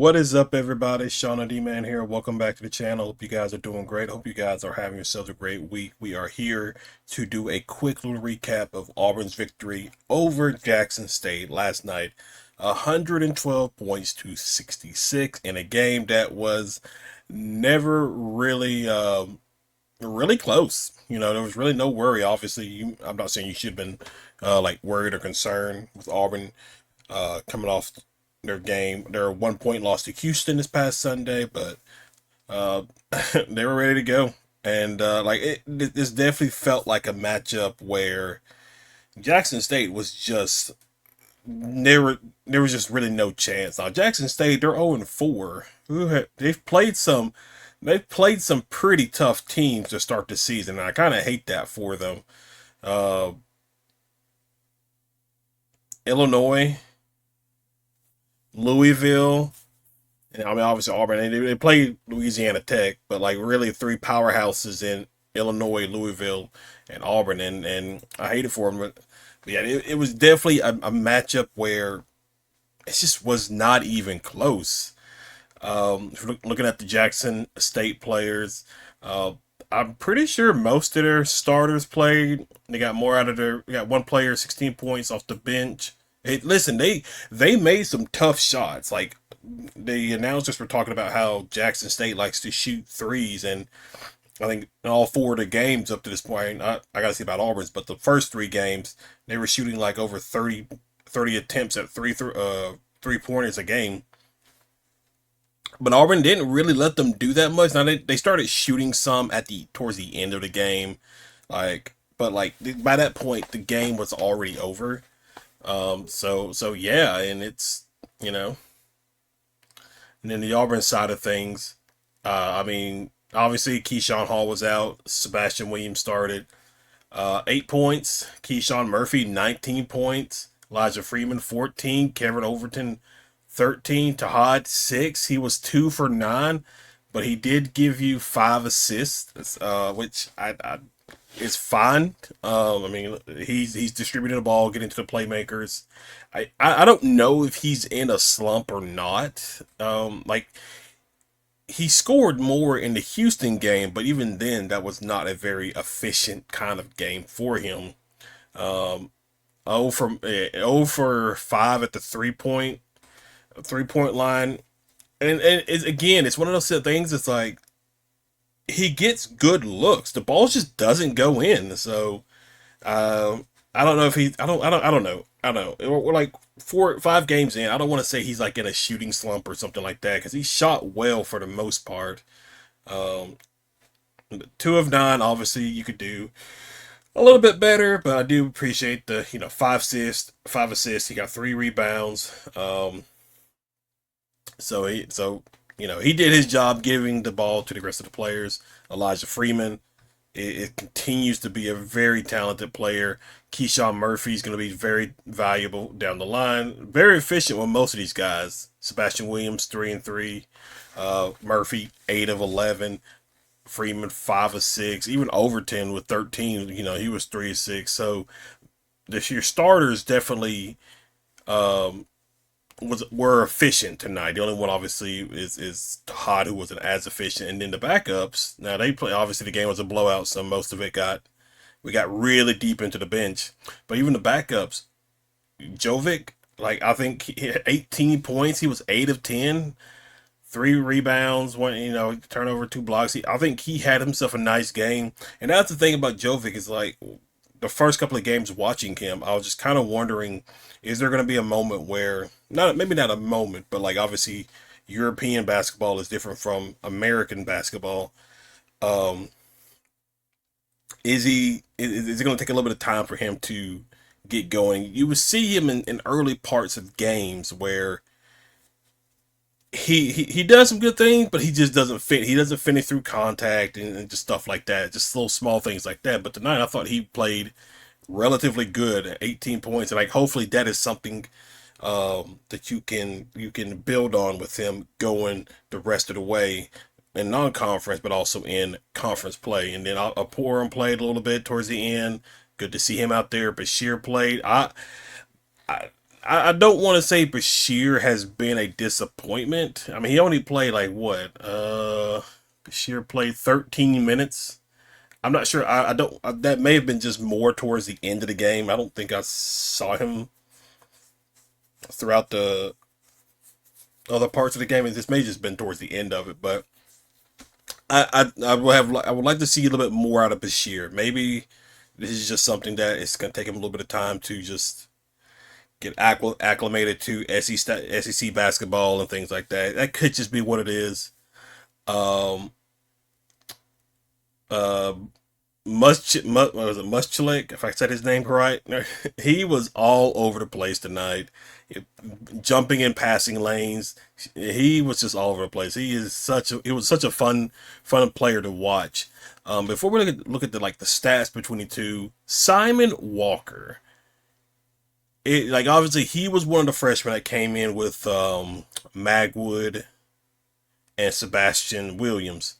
What is up, everybody? Shauna D Man here. Welcome back to the channel. Hope you guys are doing great. Hope you guys are having yourselves a great week. We are here to do a quick little recap of Auburn's victory over Jackson State last night. 112 points to 66 in a game that was never really really close. There was really no worry. Obviously, I'm not saying you should have been like worried or concerned with Auburn coming off their game. Their 1 point loss to Houston this past Sunday, but uh, they were ready to go. And this definitely felt like a matchup where Jackson State was just there was just really no chance. Now Jackson State, they're 0-4. They've played some pretty tough teams to start the season, and I kind of hate that for them. Uh, Illinois, Louisville. And I mean, obviously Auburn. They played Louisiana Tech, but like really three powerhouses in Illinois, Louisville, and Auburn. And I hate it for them, but yeah, it was definitely a matchup where it just was not even close. If you're looking at the Jackson State players, uh, I'm pretty sure most of their starters played. They got more out of they got one player, 16 points off the bench. Listen, they made some tough shots. Like the announcers were talking about how Jackson State likes to shoot threes, and I think in all four of the games up to this point, I got to see about Auburn's, but the first three games they were shooting like over 30 attempts at three pointers a game. But Auburn didn't really let them do that much. Now they started shooting some at the towards the end of the game, but like by that point the game was already over. So yeah, and it's you know, and then the Auburn side of things, I mean, obviously Keyshawn Hall was out. Sebastian Williams started. 8 points. Keyshawn Murphy, 19 points. Elijah Freeman, 14. Kevin Overton, 13. Tahad, 6. He was 2 for 9, but he did give you 5 assists, which I is fine. I mean, he's distributing the ball, getting to the playmakers. I don't know if he's in a slump or not. Like he scored more in the Houston game, but even then, that was not a very efficient kind of game for him. Um, 0 for 5 at the three point line, and again, it's one of those things. It's like he gets good looks, the ball just doesn't go in. So I don't know if he. I don't know. I don't know. We're like 4 5 games in. I don't want to say he's like in a shooting slump or something like that because he shot well for the most part. Um, 2 of 9. Obviously, you could do a little bit better, but I do appreciate the 5 assists. 5 assists. He got 3 rebounds. He did his job giving the ball to the rest of the players. Elijah Freeman, it continues to be a very talented player. Keyshawn Murphy is going to be very valuable down the line. Very efficient with most of these guys. Sebastian Williams, 3-3. Murphy, 8 of 11. Freeman, 5 of 6. Even Overton with 13. He was 3 of 6. So this year starters definitely um, were efficient tonight. The only one obviously is Todd, who wasn't as efficient, and then the backups. Now they play. Obviously, the game was a blowout, so most of it we got really deep into the bench. But even the backups, Jovic, like I think he had 18 points. He was 8 of 10, 3 rebounds, one turnover, 2 blocks. I think he had himself a nice game. And that's the thing about Jovic is like the first couple of games watching him, I was just kind of wondering, is there going to be a moment where not maybe not a moment, but like obviously European basketball is different from American basketball. Um, is it going to take a little bit of time for him to get going? You would see him in early parts of games where he does some good things, but he just doesn't fit. He doesn't finish through contact and just stuff like that. Just little small things like that. But tonight I thought he played relatively good at 18 points, and like hopefully that is something that you can build on with him going the rest of the way in non-conference, but also in conference play. And then Pourum played a little bit towards the end. Good to see him out there. Bashir played. I I don't want to say Bashir has been a disappointment. I mean, he only played like what? Bashir played 13 minutes. I'm not sure. I don't. That may have been just more towards the end of the game. I don't think I saw him throughout the other parts of the game. And this may have just been towards the end of it. But I would like to see a little bit more out of Bashir. Maybe this is just something that it's going to take him a little bit of time to just get acclimated to SEC basketball and things like that. That could just be what it is. Um, uh, what was it, Muschelek, if I said his name right? He was all over the place tonight, jumping in passing lanes. He was just all over the place. It was such a fun player to watch. Before we look at the like the stats between the two, Simon Walker. Like obviously he was one of the freshmen that came in with Magwood and Sebastian Williams.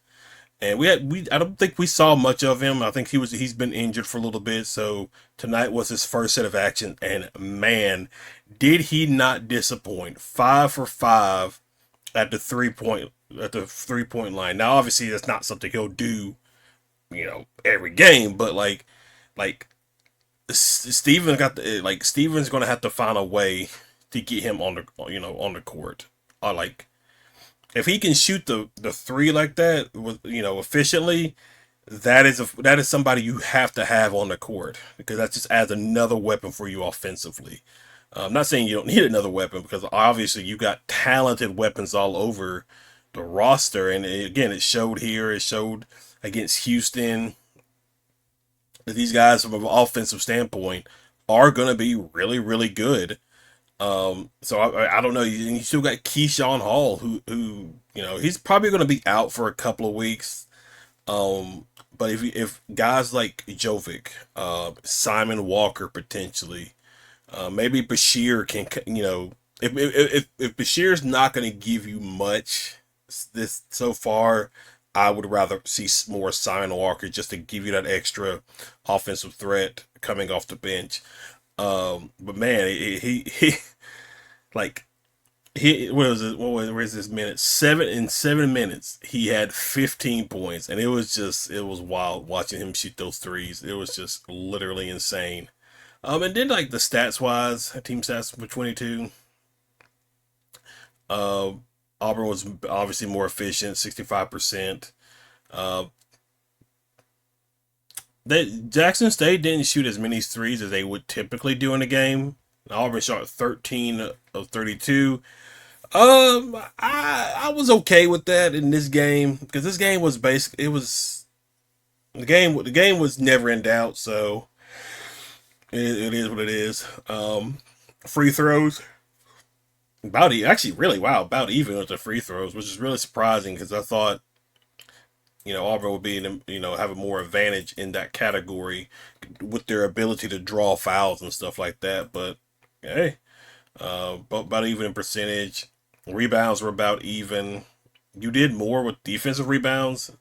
And we I don't think we saw much of him. I think he's been injured for a little bit, so tonight was his first set of action, and man, did he not disappoint. 5 for 5 at the 3 point line. Now obviously that's not something he'll do, every game, but like Steven's gonna have to find a way to get him on the court. Or like if he can shoot the three like that with efficiently, that is somebody you have to have on the court because that just adds another weapon for you offensively. I'm not saying you don't need another weapon because obviously you got talented weapons all over the roster, and again, it showed here. It showed against Houston that these guys, from an offensive standpoint, are going to be really, really good. So I don't know. You still got Keyshawn Hall, who he's probably going to be out for a couple of weeks. But if guys like Jovic, Simon Walker potentially, maybe Bashir can, if Bashir's not going to give you much this so far, I would rather see more Simon Walker just to give you that extra offensive threat coming off the bench. But man, he like what was it? Where's his minutes? 7 in 7 minutes, he had 15 points, and it was wild watching him shoot those threes. It was just literally insane. And then like the stats wise, team stats for 22. Uh, Auburn was obviously more efficient, 65%. Uh, Jackson State didn't shoot as many threes as they would typically do in a game. Auburn shot 13 of 32. I was okay with that in this game because this game was basically it was the game was never in doubt. So it is what it is. Free throws actually really wow about even with the free throws, which is really surprising because I thought Auburn would be have a more advantage in that category with their ability to draw fouls and stuff like that. But hey, but about even in percentage. Rebounds were about even. You did more with defensive rebounds,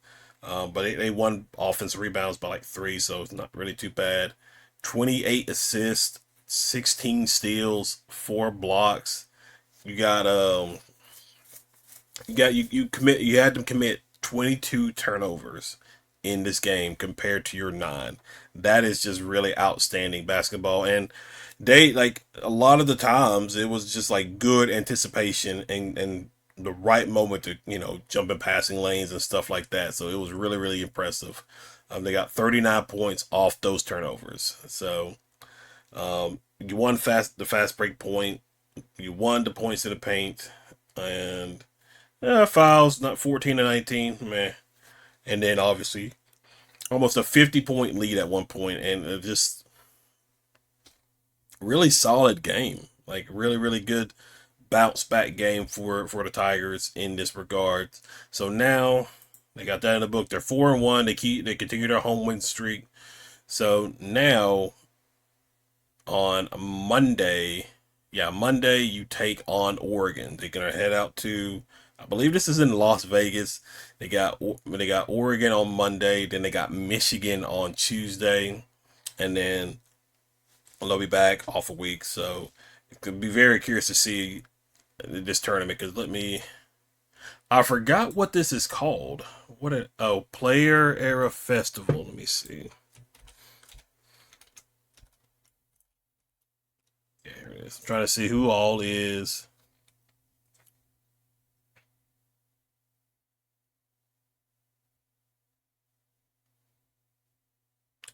but they won offensive rebounds by like 3, so it's not really too bad. 28 assists, 16 steals, 4 blocks. You got you had them commit 22 turnovers in this game compared to your 9. That is just really outstanding basketball. And they like a lot of the times it was just like good anticipation and the right moment to jump in passing lanes and stuff like that. So it was really really impressive. They got 39 points off those turnovers. So you won the fast break point. You won the points in the paint, and fouls not 14 to 19, man. And then obviously almost a 50-point lead at one point, and just really solid game. Like really, really good bounce back game for the Tigers in this regard. So now they got that in the book. They're 4-1. They continue their home win streak. So now on Monday, Monday you take on Oregon. They're gonna head out to, I believe this is in Las Vegas. They got Oregon on Monday. Then they got Michigan on Tuesday, and then they'll be back off a week. So Could be very curious to see this tournament because I forgot what this is called. Player Era Festival. Let me see. Yeah, here it is. I'm trying to see who all is.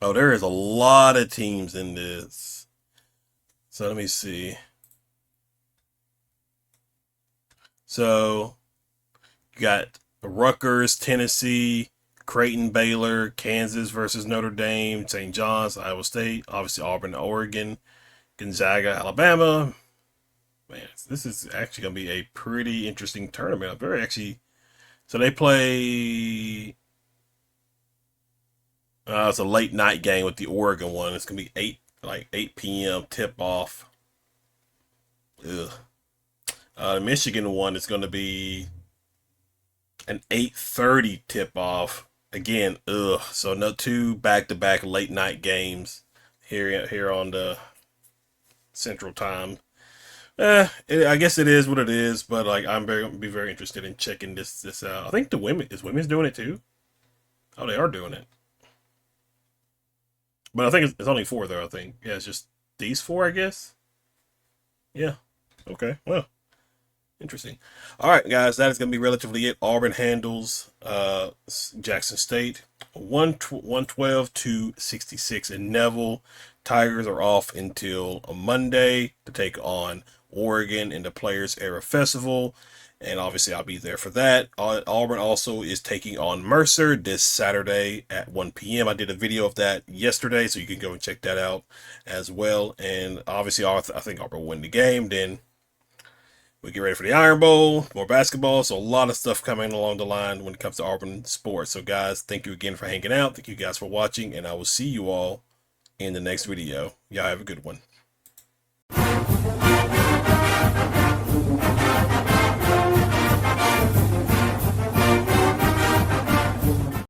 Oh, there is a lot of teams in this. So let me see. So you got Rutgers, Tennessee, Creighton, Baylor, Kansas versus Notre Dame, St. John's, Iowa State, obviously Auburn, Oregon, Gonzaga, Alabama. Man, this is actually going to be a pretty interesting tournament. I'm very actually. So they play. It's a late night game with the Oregon one. It's going to be 8 p.m. tip off. Ugh. The Michigan one is going to be an 8:30 tip off. Again, ugh. So no two back-to-back late night games here on the Central Time. I guess it is what it is, but like be very interested in checking this out. I think the women's doing it too. Oh, they are doing it, but I think it's only four though. I think yeah, it's just these four, I guess. Yeah. Okay. Well, interesting. All right, guys, that is going to be relatively it. Auburn handles Jackson State 112 to 66, and Neville Tigers are off until Monday to take on Oregon in the Players Era Festival. And obviously, I'll be there for that. Auburn also is taking on Mercer this Saturday at 1 p.m. I did a video of that yesterday, so you can go and check that out as well. And obviously, I think Auburn will win the game. Then we get ready for the Iron Bowl, more basketball. So a lot of stuff coming along the line when it comes to Auburn sports. So guys, thank you again for hanging out. Thank you guys for watching, and I will see you all in the next video. Y'all have a good one.